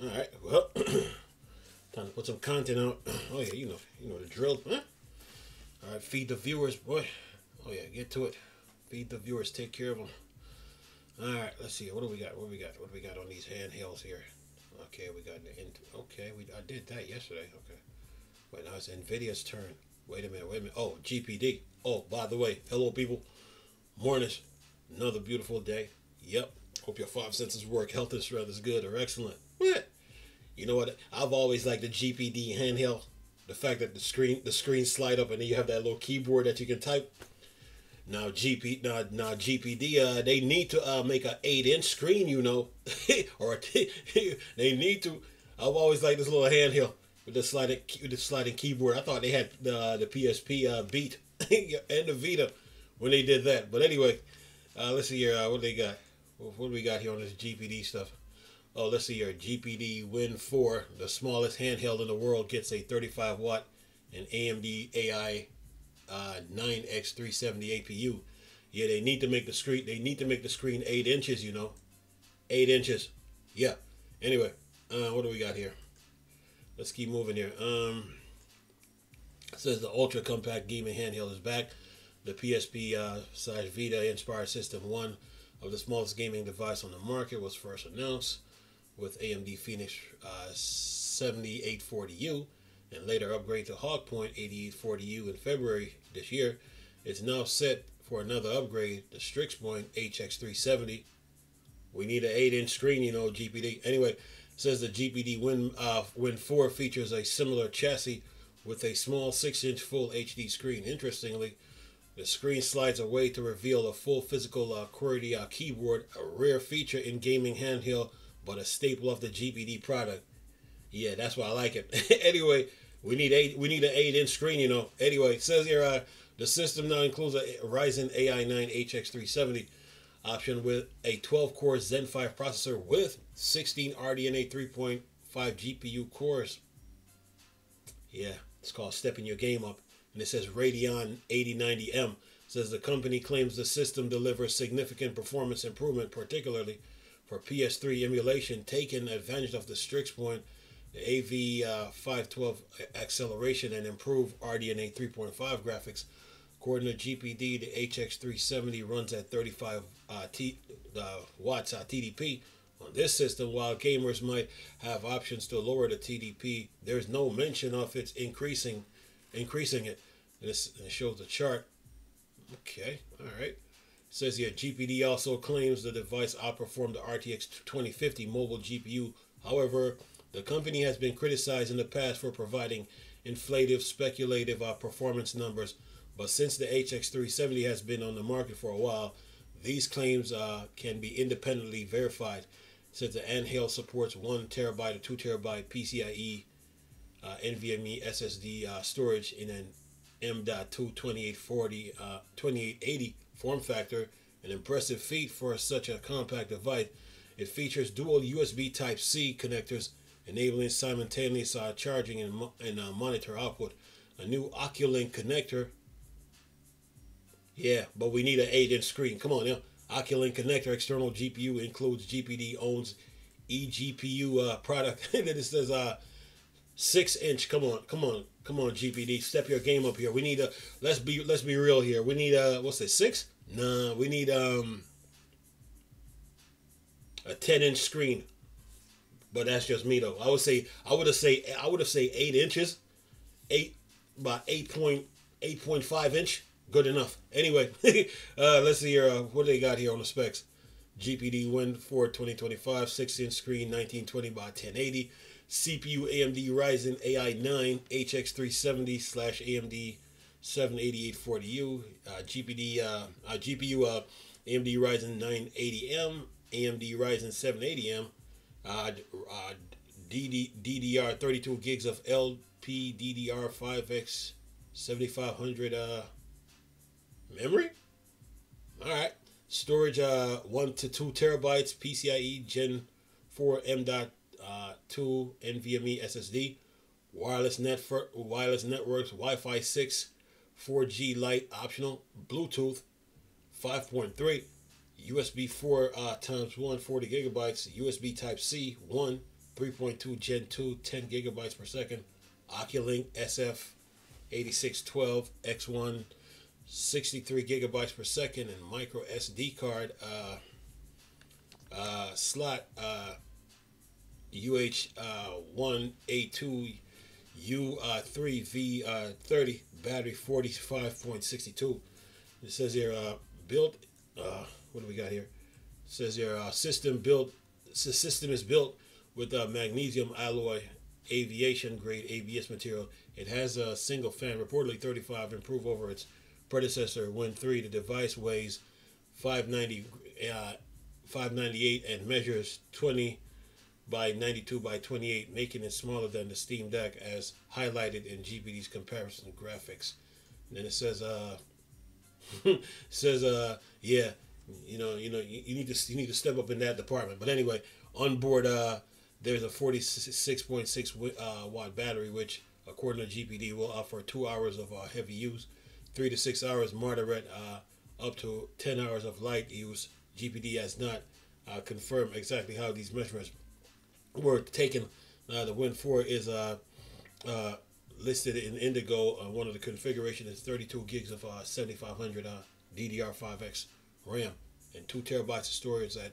All right. Well, time to put some content out. Oh yeah, you know the drill, huh? All right, feed the viewers, boy. Oh yeah, get to it. Feed the viewers. Take care of them. All right. Let's see. What do we got? What do we got? What do we got on these handhelds here? Okay, we got okay. I did that yesterday. Okay. Wait, now it's Nvidia's turn. Wait a minute. Wait a minute. Oh, GPD. Oh, by the way, hello people. Morning. Another beautiful day. Yep. Hope your five senses work. Health and strength is good or excellent. What? You know what? I've always liked the GPD handheld. The fact that the screen slide up and then you have that little keyboard that you can type. Now GPD they need to make an 8-inch screen, or they need to. I've always liked this little handheld with the sliding keyboard. I thought they had the PSP Beat and the Vita when they did that. But anyway, let's see here. What they got? What do we got here on this GPD stuff? Oh, let's see here. GPD Win 4, the smallest handheld in the world, gets a 35 watt and AMD AI 9X370 APU. Yeah, they need to make the screen. They need to make the screen 8 inches. 8 inches. Yeah. Anyway, what do we got here? Let's keep moving here. It says the ultra compact gaming handheld is back. The PSP slash Vita inspired System 1 of the smallest gaming device on the market was first announced with AMD Phoenix 7840U and later upgrade to Hawk Point 8840U in February this year. It's now set for another upgrade, the Strix Point HX370. We need an 8-inch screen, GPD. Anyway, it says the GPD Win 4 features a similar chassis with a small 6-inch full HD screen. Interestingly, the screen slides away to reveal a full physical QWERTY keyboard, a rare feature in gaming handheld, but a staple of the GPD product. Yeah, that's why I like it. Anyway, we need an 8-inch screen, Anyway, it says here the system now includes a Ryzen AI 9 HX370 option with a 12-core Zen 5 processor with 16 RDNA 3.5 GPU cores. Yeah, it's called stepping your game up. And it says Radeon 8090M. Says the company claims the system delivers significant performance improvement, particularly for PS3 emulation, taking advantage of the Strix Point, the AV512 acceleration, and improved RDNA 3.5 graphics. According to GPD, the HX370 runs at 35 watts TDP. On this system, while gamers might have options to lower the TDP, there's no mention of its increasing it. And it shows the chart. Okay, all right. It says here GPD also claims the device outperformed the RTX 2050 mobile GPU. However, the company has been criticized in the past for providing inflative, speculative performance numbers. But since the HX370 has been on the market for a while, these claims can be independently verified. It says the handheld supports 1 terabyte or 2 terabyte PCIe NVMe SSD storage in an M.2 2880 form factor, an impressive feat for such a compact device. It features dual USB Type-C connectors, enabling simultaneous charging and monitor output. A new Oculink connector. Yeah, but we need an 8-inch screen. Come on now. Oculink connector external GPU includes GPD owns eGPU product. And then it says 6-inch. Come on, GPD. Step your game up here. We need let's be real here. We need what's it, 6? Nah, we need a 10-inch screen. But that's just me though. I would say 8 inches. 8 by 8.5 inch. Good enough. Anyway, let's see here. What do they got here on the specs? GPD Win 4 2025, 6-inch screen, 1920 by 1080. CPU AMD Ryzen AI 9 HX370 / AMD 78840U. GPU AMD Ryzen 980M, AMD Ryzen 780M. DDR 32 gigs of LPDDR5X 7500 memory. All right. Storage 1 to 2 terabytes PCIe Gen 4 M.2 NVMe SSD. Wireless networks Wi-Fi 6, 4G Lite optional, Bluetooth 5.3, USB 4 times 1 40 gigabytes, USB Type C 1, 3.2 Gen 2, 10 gigabytes per second. Oculink SF8612 X1, 63 gigabytes per second, and micro SD card slot UH1A2 U3V30, battery 45.62. It says here built. What do we got here? It says here system is built with magnesium alloy aviation grade ABS material. It has a single fan, reportedly 35, improved over its predecessor Win 3. The device weighs 598 and measures 20 by 92 by 28, making it smaller than the Steam Deck, as highlighted in GPD's comparison graphics. And then it says, yeah, you need to step up in that department. But anyway, on board, there's a 46.6 watt battery, which, according to GPD, will offer 2 hours of heavy use, 3 to 6 hours moderate, up to 10 hours of light use. GPD has not confirmed exactly how these measurements were taken. The Win 4 is listed in Indigo. One of the configurations is 32 gigs of 7500 DDR5X RAM and 2 terabytes of storage at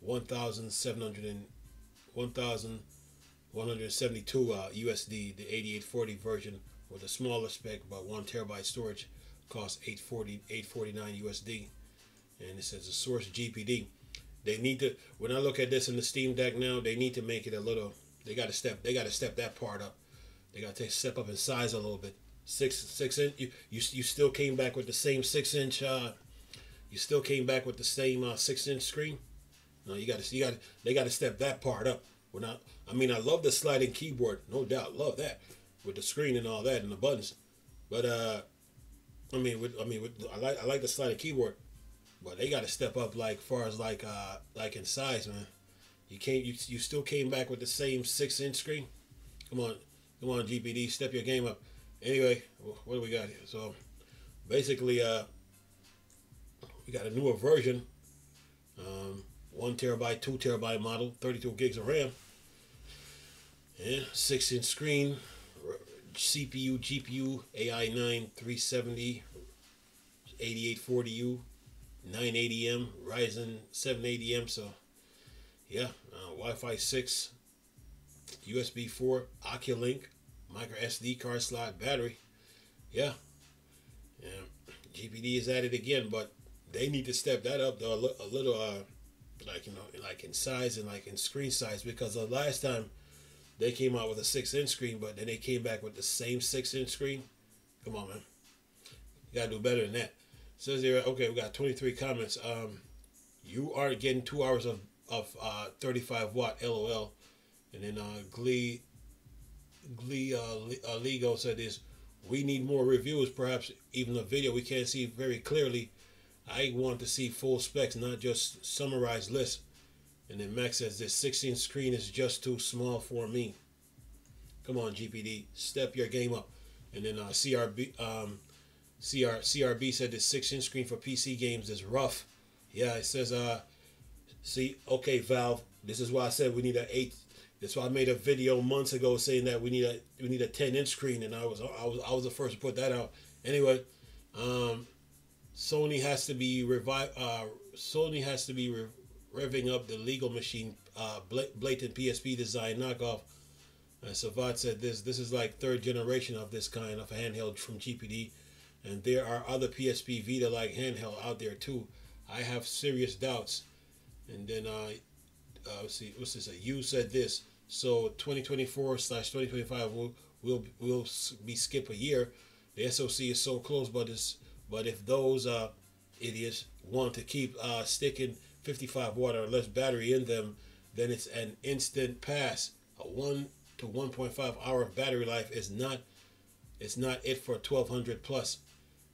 1,172 USD. The 8840 version with a smaller spec, but 1 terabyte storage, costs $849 USD. And it says the source GPD. They need to. When I look at this in the Steam Deck now, they need to make it a little. They got to step that part up. They got to step up in size a little bit. 6 inch. You still came back with the same 6 inch. You still came back with the same 6 inch screen. No, they got to step that part up. I love the sliding keyboard, no doubt, love that with the screen and all that and the buttons. But I like the sliding keyboard, but they got to step up like far as like in size, man. You still came back with the same 6 inch screen. Come on, GPD, step your game up. Anyway, what do we got here? So basically, we got a newer version. 1 terabyte, 2 terabyte model, 32 gigs of RAM, and 6 inch screen, CPU, GPU, AI9 370, 8840U, 980M, Ryzen 780M. So, yeah, Wi-Fi 6, USB 4, Oculink, micro SD card slot, battery. Yeah, GPD is at it again, but they need to step that up though, a little, like in size and like in screen size, because the last time they came out with a 6 inch screen, but then they came back with the same 6 inch screen. Come on, man, you gotta do better than that. It says here, okay, we got 23 comments. You are getting 2 hours of 35 watt, LOL. And then Lego said this: we need more reviews, perhaps even a video we can't see very clearly. I want to see full specs, not just summarized lists. And then Max says this 16 screen is just too small for me. Come on, GPD, step your game up. And then CRB said this 6 inch screen for PC games is rough. Yeah, it says okay, Valve, this is why I said we need an 8. That's why I made a video months ago saying that we need a 10 inch screen, and I was the first to put that out. Anyway, Sony has to be revving up the legal machine, blatant PSP design knockoff. Savat said this is like 3rd generation of this kind of handheld from GPD, and there are other PSP Vita like handheld out there too. I have serious doubts. And then let's see, what's this? You said this. So 2024/2025 will be skip a year. The SoC is so close, but if those idiots want to keep sticking 55 watt or less battery in them, then it's an instant pass. A 1 to 1.5 hour battery life is not it for 1200 plus.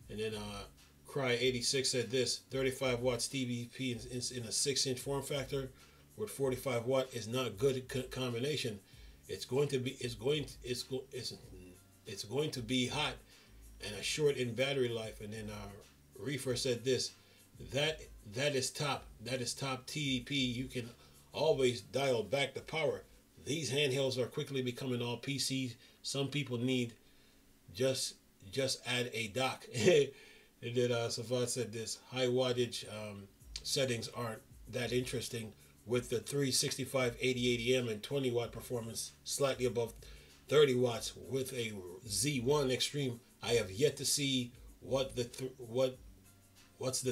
And then Cry86 said this: 35 watts DVP in a 6 inch form factor with 45 watt is not good combination. It's going to be hot and a short in battery life. And then Reefer said this: that is top TDP. You can always dial back the power. these handhelds are quickly becoming all PCs. Some people need just add a dock. And then Savad said this high wattage settings aren't that interesting with the 365 8080M and 20 watt performance slightly above 30 watts with a Z1 Extreme. I have yet to see what's the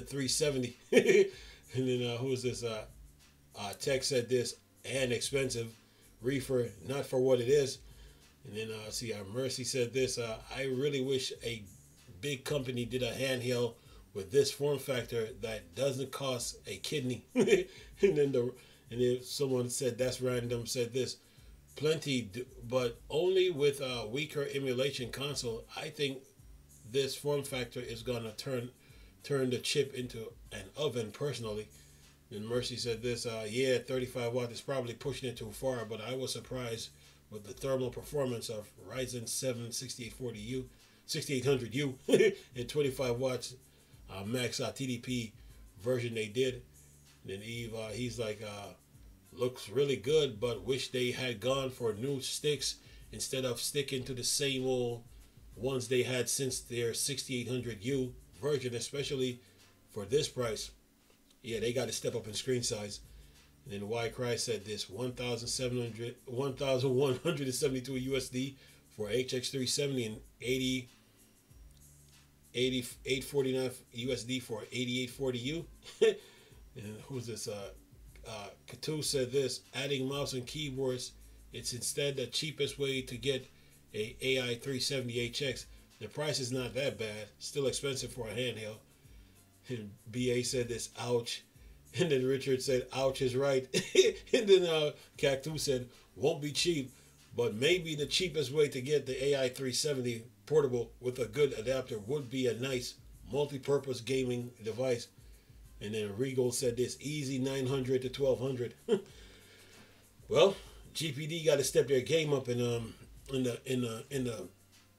370. And then who is this? Tech said this, and expensive. Reefer, not for what it is. And then Mercy said this. I really wish a big company did a handheld with this form factor that doesn't cost a kidney. and then someone said that's random. Said this, plenty, but only with a weaker emulation console. I think this form factor is gonna turn the chip into an oven. Personally. And Mercy said this, yeah, 35 watt is probably pushing it too far, but I was surprised with the thermal performance of Ryzen 7 6800U and 25 watts max TDP version they did. And then Eve, he's like, looks really good, but wish they had gone for new sticks instead of sticking to the same old ones they had since their 6800U version, especially for this price. Yeah, they got to step up in screen size. And then Y Cry said this, 1,172 USD for HX 370 and 849 USD for 8840U. And who's this? Katu said this, adding mouse and keyboards, it's instead the cheapest way to get a AI 370 HX. The price is not that bad, still expensive for a handheld. And BA said this, ouch. And then Richard said, ouch is right. And then Cactus said, won't be cheap, but maybe the cheapest way to get the AI 370 portable with a good adapter would be a nice multi-purpose gaming device. And then Regal said this, easy 900 to 1200. Well, GPD got to step their game up and in the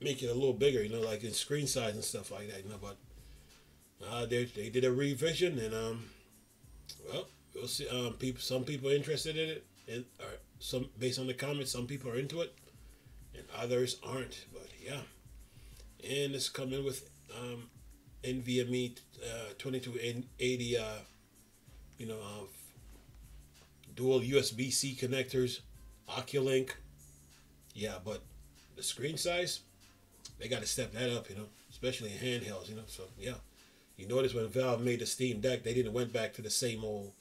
make it a little bigger, like in screen size and stuff like that, but they did a revision, and well, we'll see. Some people are interested in it, and some based on the comments, some people are into it, and others aren't. But yeah, and it's coming with NVMe 2280, dual USB-C connectors, Oculink. Yeah, but the screen size, they got to step that up, especially in handhelds, So yeah. You notice when Valve made the Steam Deck, they didn't went back to the same old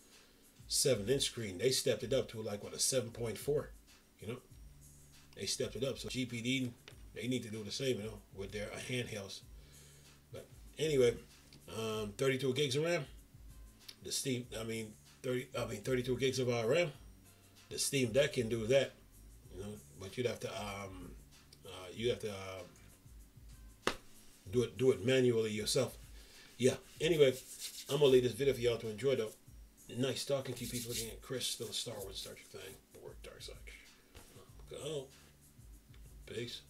7-inch screen. They stepped it up to a 7.4. They stepped it up. So GPD, they need to do the same, with their handhelds. But anyway, 32 gigs of RAM. The 32 gigs of RAM. The Steam Deck can do that, But you'd have to do it manually yourself. Yeah, anyway, I'm going to leave this video for y'all to enjoy, though. Nice talking to you people again. Chris, still a Star Wars Star Trek thing. Work Dark Side. Go. Peace.